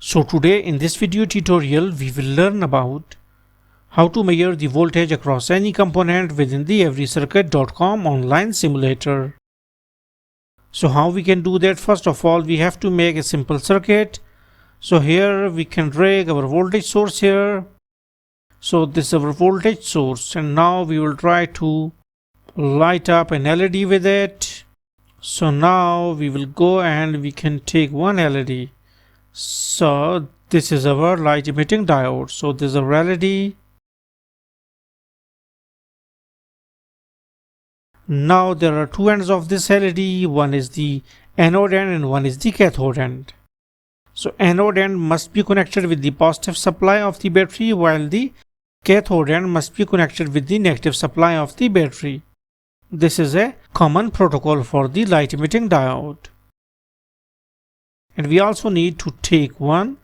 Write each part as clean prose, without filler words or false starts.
So today in this video tutorial we will learn about how to measure the voltage across any component within the everycircuit.com online simulator. So how we can do that? First of all, we have to make a simple circuit. So here we can drag our voltage source here. So this is our voltage source, and now we will try to light up an LED with it. So now we will go and we can take one LED. So this is our light emitting diode. So this is our LED. Now there are two ends of this LED. One is the anode end and one is the cathode end. So anode end must be connected with the positive supply of the battery, while the cathode end must be connected with the negative supply of the battery. This is a common protocol for the light emitting diode. And we also need to take one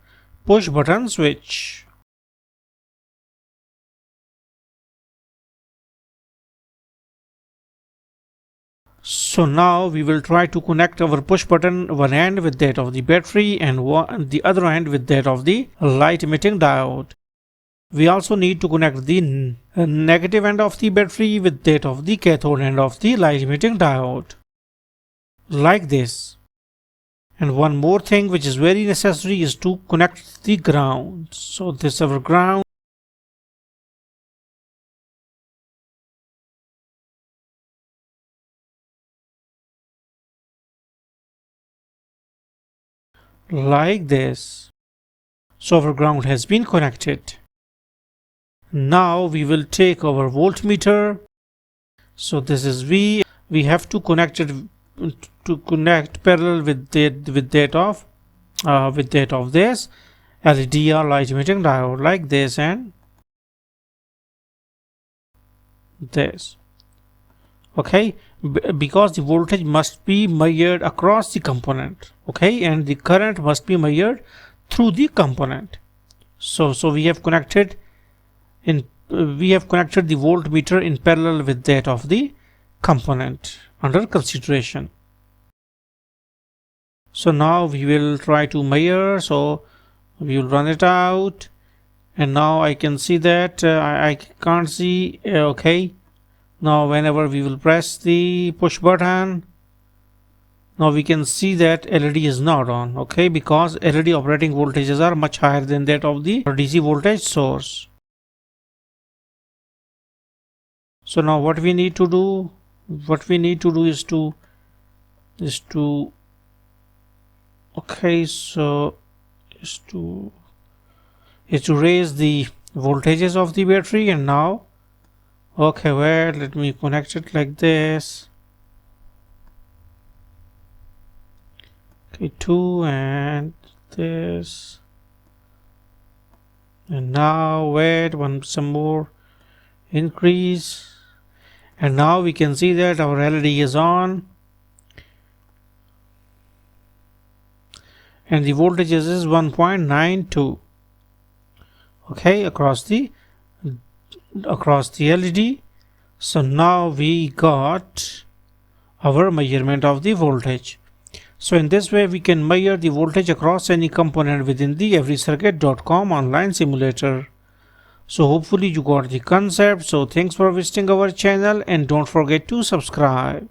push button switch. So now we will try to connect our push button one end with that of the battery and the other end with that of the light emitting diode. We also need to connect the negative end of the battery with that of the cathode end of the light emitting diode, like this. And one more thing which is very necessary is to connect the ground. So this is our ground. Like this. So our ground has been connected. Now we will take our voltmeter. So this is V. We have to connect it to connect parallel with that of this LED or light emitting diode, like this and this. Okay, because the voltage must be measured across the component. Okay, and the current must be measured through the component. So we have connected the voltmeter in parallel with that of the component under consideration. So now we will try to measure. So we will run it out, and now I can see that I can't see. Okay, now whenever we will press the push button, now we can see that LED is not on. Okay, because LED operating voltages are much higher than that of the DC voltage source. So now what we need to do is to raise the voltages of the battery. And now, okay, well, let me connect it like this. Okay, 2 and this, and now wait, some more increase, and now we can see that our LED is on, and the voltage is 1.92. okay, across the LED. So now we got our measurement of the voltage. So in this way we can measure the voltage across any component within the everycircuit.com online simulator. So hopefully you got the concept. So thanks for visiting our channel, and don't forget to subscribe.